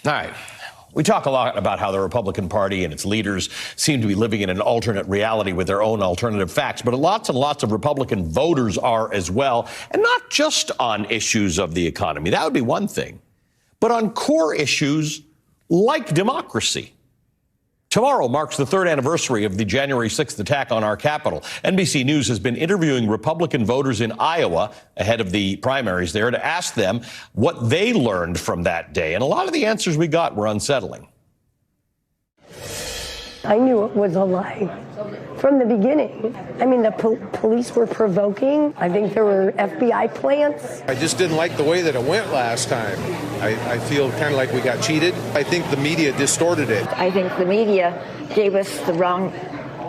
All right. We talk a lot about how the Republican Party and its leaders seem to be living in an alternate reality with their own alternative facts, but lots and lots of Republican voters are as well, and not just on issues of the economy. That would be one thing, but on core issues like democracy. Tomorrow marks the third anniversary of the January 6th attack on our Capitol. NBC News has been interviewing Republican voters in Iowa ahead of the primaries there to ask them what they learned from that day. And a lot of the answers we got were unsettling. I knew it was a lie from the beginning. I mean, the police were provoking. I think there were FBI plants. I just didn't like the way that it went last time. I feel kind of like we got cheated. I think the media distorted it. I think the media gave us the wrong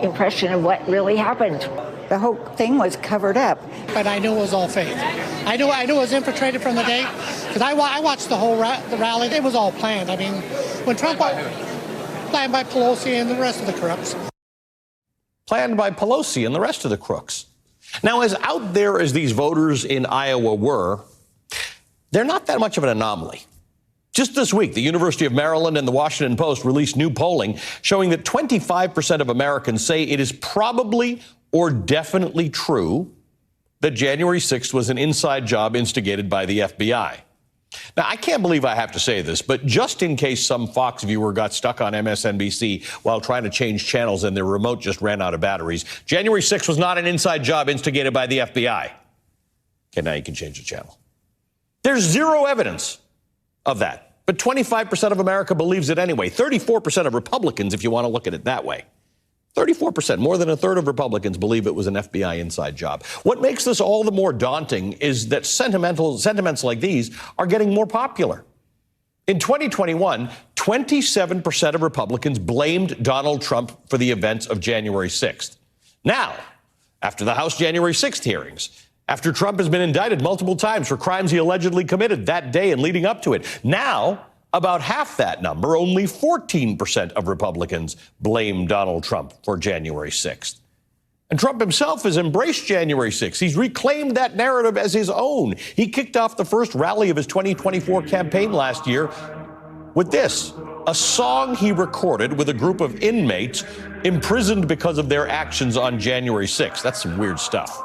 impression of what really happened. The whole thing was covered up. But I knew it was all fake. I knew it was infiltrated from the day, because I watched the whole the rally. It was all planned. I mean, when Trump... Planned by Pelosi and the rest of the crooks. Planned by Pelosi and the rest of the crooks. Now, as out there as these voters in Iowa were, they're not that much of an anomaly. Just this week, the University of Maryland and the Washington Post released new polling showing that 25% of Americans say it is probably or definitely true that January 6th was an inside job instigated by the FBI. Now, I can't believe I have to say this, but just in case some Fox viewer got stuck on MSNBC while trying to change channels and their remote just ran out of batteries, January 6th was not an inside job instigated by the FBI. Okay, now you can change the channel. There's zero evidence of that, but 25% of America believes it anyway. 34% of Republicans, if you want to look at it that way. 34%, more than a third of Republicans believe it was an FBI inside job. What makes this all the more daunting is that sentiments like these are getting more popular. In 2021, 27% of Republicans blamed Donald Trump for the events of January 6th. Now, after the House January 6th hearings, after Trump has been indicted multiple times for crimes he allegedly committed that day and leading up to it, now about half that number, only 14% of Republicans blame Donald Trump for January 6th. And Trump himself has embraced January 6th. He's reclaimed that narrative as his own. He kicked off the first rally of his 2024 campaign last year with this, a song he recorded with a group of inmates imprisoned because of their actions on January 6th. That's some weird stuff.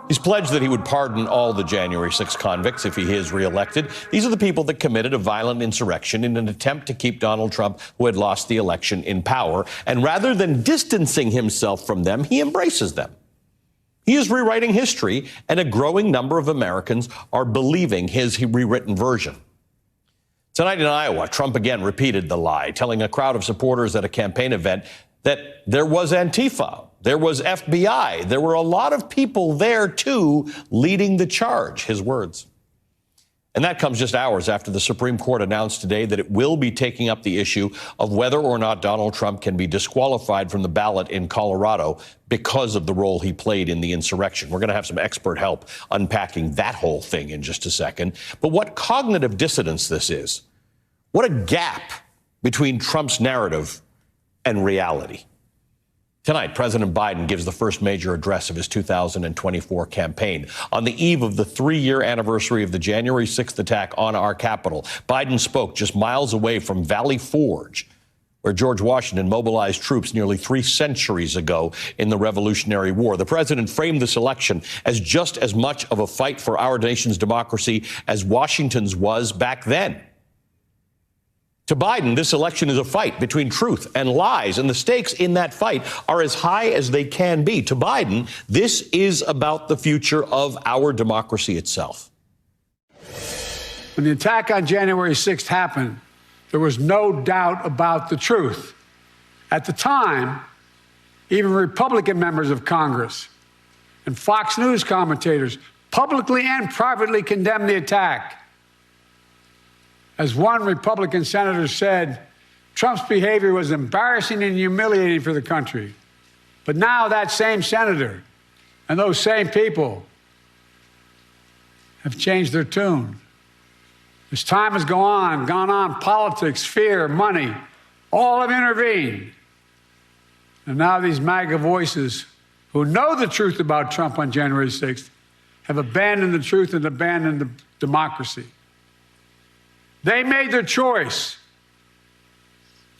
He's pledged that he would pardon all the January 6 convicts if he is reelected. These are the people that committed a violent insurrection in an attempt to keep Donald Trump, who had lost the election, in power. And rather than distancing himself from them, he embraces them. He is rewriting history, and a growing number of Americans are believing his rewritten version. Tonight in Iowa, Trump again repeated the lie, telling a crowd of supporters at a campaign event that there was Antifa, there was FBI, there were a lot of people there, too, leading the charge, his words. And that comes just hours after the Supreme Court announced today that it will be taking up the issue of whether or not Donald Trump can be disqualified from the ballot in Colorado because of the role he played in the insurrection. We're going to have some expert help unpacking that whole thing in just a second. But what cognitive dissonance this is. What a gap between Trump's narrative and reality. Tonight, President Biden gives the first major address of his 2024 campaign. On the eve of the 3-year anniversary of the January 6th attack on our Capitol, Biden spoke just miles away from Valley Forge, where George Washington mobilized troops nearly 3 centuries ago in the Revolutionary War. The president framed this election as just as much of a fight for our nation's democracy as Washington's was back then. To Biden, this election is a fight between truth and lies, and the stakes in that fight are as high as they can be. To Biden, this is about the future of our democracy itself. When the attack on January 6th happened, there was no doubt about the truth. At the time, even Republican members of Congress and Fox News commentators publicly and privately condemned the attack. As one Republican senator said, Trump's behavior was embarrassing and humiliating for the country. But now that same senator and those same people have changed their tune. As time has gone on, politics, fear, money, all have intervened. And now these MAGA voices who know the truth about Trump on January 6th have abandoned the truth and abandoned the democracy. They made their choice.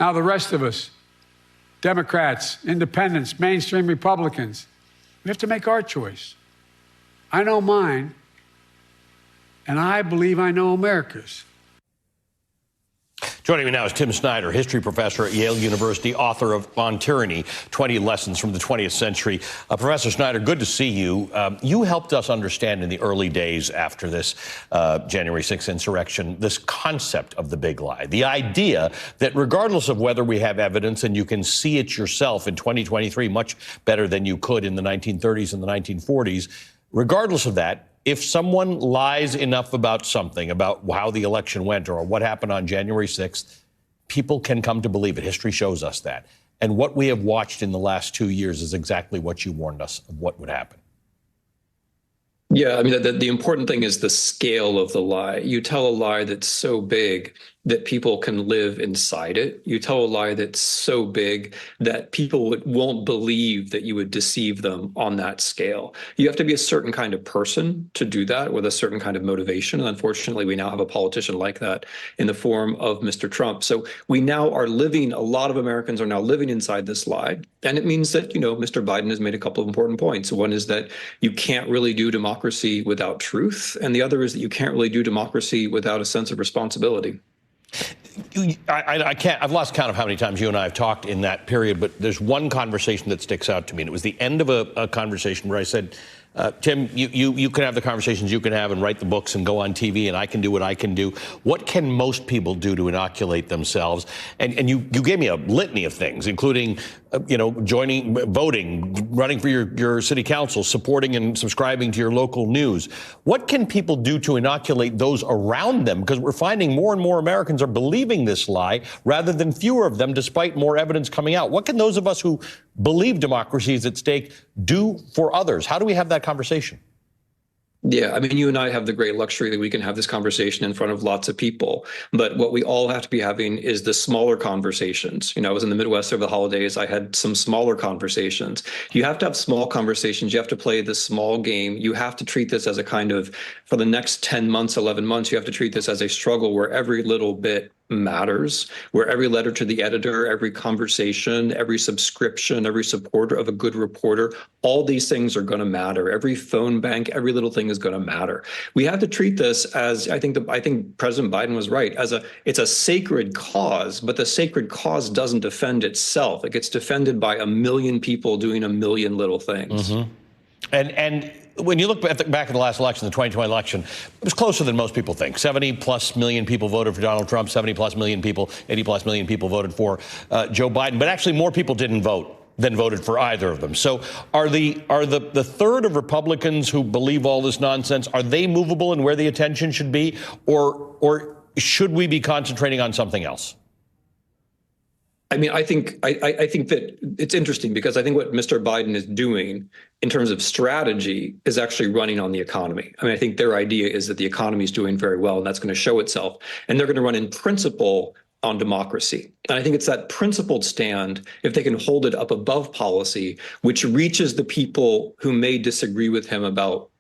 Now the rest of us, Democrats, independents, mainstream Republicans, we have to make our choice. I know mine, and I believe I know America's. Joining me now is Tim Snyder, history professor at Yale University, author of On Tyranny, 20 Lessons from the 20th Century. Professor Snyder, good to see you. You helped us understand in the early days after this January 6th insurrection, this concept of the big lie, the idea that regardless of whether we have evidence, and you can see it yourself in 2023 much better than you could in the 1930s and the 1940s, regardless of that, if someone lies enough about something, about how the election went or what happened on January 6th, people can come to believe it. History shows us that. And what we have watched in the last 2 years is exactly what you warned us of what would happen. Yeah, I mean, the important thing is the scale of the lie. You tell a lie that's so big that people can live inside it. You tell a lie that's so big that people won't believe that you would deceive them on that scale. You have to be a certain kind of person to do that with a certain kind of motivation. And unfortunately, we now have a politician like that in the form of Mr. Trump. So we now are living, a lot of Americans are now living inside this lie. And it means that, Mr. Biden has made a couple of important points. One is that you can't really do democracy without truth. And the other is that you can't really do democracy without a sense of responsibility. I've lost count of how many times you and I have talked in that period, but there's one conversation that sticks out to me. And it was the end of a conversation where I said, Tim, you can have the conversations you can have and write the books and go on TV, and I can do what I can do. What can most people do to inoculate themselves? And you gave me a litany of things, including, joining, voting, running for your city council, supporting and subscribing to your local news. What can people do to inoculate those around them? Because we're finding more and more Americans are believing this lie rather than fewer of them, despite more evidence coming out. What can those of us who believe democracy is at stake do for others? How do we have that conversation? Yeah, I mean, you and I have the great luxury that we can have this conversation in front of lots of people. But what we all have to be having is the smaller conversations. I was in the Midwest over the holidays. I had some smaller conversations. You have to have small conversations. You have to play the small game. You have to treat this as a kind of, for the next 10 months, 11 months, you have to treat this as a struggle where every little bit matters, where every letter to the editor, every conversation, every subscription, every supporter of a good reporter, all these things are going to matter. Every phone bank, every little thing is going to matter. We have to treat this as, I think President Biden was right, it's a sacred cause, but the sacred cause doesn't defend itself. It gets defended by a million people doing a million little things. Mm-hmm. And when you look back at the last election, the 2020 election, it was closer than most people think. 70+ million people voted for Donald Trump, 70+ million people, 80+ million people voted for Joe Biden. But actually more people didn't vote than voted for either of them. So are the third of Republicans who believe all this nonsense, are they movable in where the attention should be? Or should we be concentrating on something else? I mean, I think that it's interesting because I think what Mr. Biden is doing in terms of strategy is actually running on the economy. I mean, I think their idea is that the economy is doing very well and that's going to show itself. And they're going to run in principle on democracy. And I think it's that principled stand, if they can hold it up above policy, which reaches the people who may disagree with him about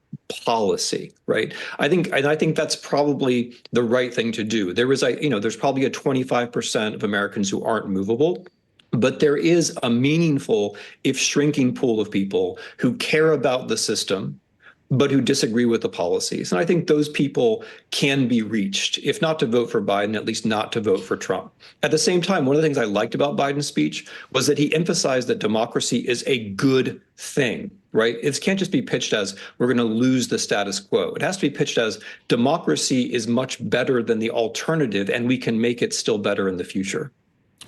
policy, right? I think that's probably the right thing to do. There's probably a 25% of Americans who aren't movable, but there is a meaningful, if shrinking, pool of people who care about the system, but who disagree with the policies. And I think those people can be reached, if not to vote for Biden, at least not to vote for Trump. At the same time, one of the things I liked about Biden's speech was that he emphasized that democracy is a good thing, right? It can't just be pitched as we're going to lose the status quo. It has to be pitched as democracy is much better than the alternative, and we can make it still better in the future.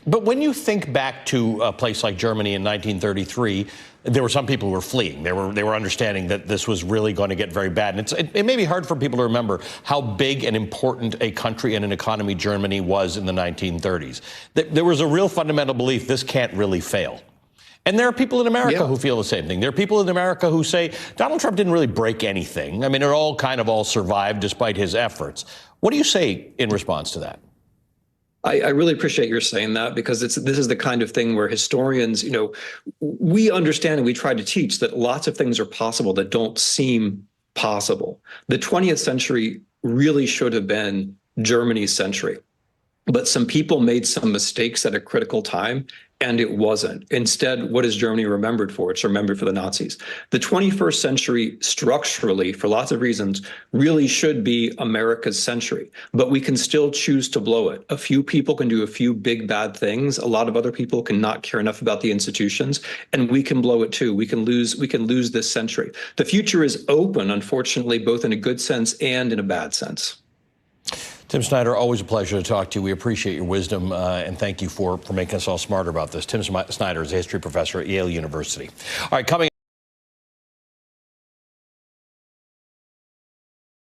But when you think back to a place like Germany in 1933, there were some people who were fleeing. They were understanding that this was really going to get very bad. And it may be hard for people to remember how big and important a country and an economy Germany was in the 1930s. There was a real fundamental belief this can't really fail. And there are people in America who feel the same thing. There are people in America who say Donald Trump didn't really break anything. I mean, it all survived despite his efforts. What do you say in response to that? I really appreciate your saying that, because this is the kind of thing where historians, we understand and we try to teach that lots of things are possible that don't seem possible. The 20th century really should have been Germany's century. But some people made some mistakes at a critical time, and it wasn't. Instead, what is Germany remembered for? It's remembered for the Nazis. The 21st century, structurally, for lots of reasons, really should be America's century. But we can still choose to blow it. A few people can do a few big bad things. A lot of other people can not care enough about the institutions, and we can blow it too. We can lose this century. The future is open, unfortunately, both in a good sense and in a bad sense. Tim Snyder, always a pleasure to talk to you. We appreciate your wisdom, and thank you for making us all smarter about this. Tim Snyder is a history professor at Yale University. All right, coming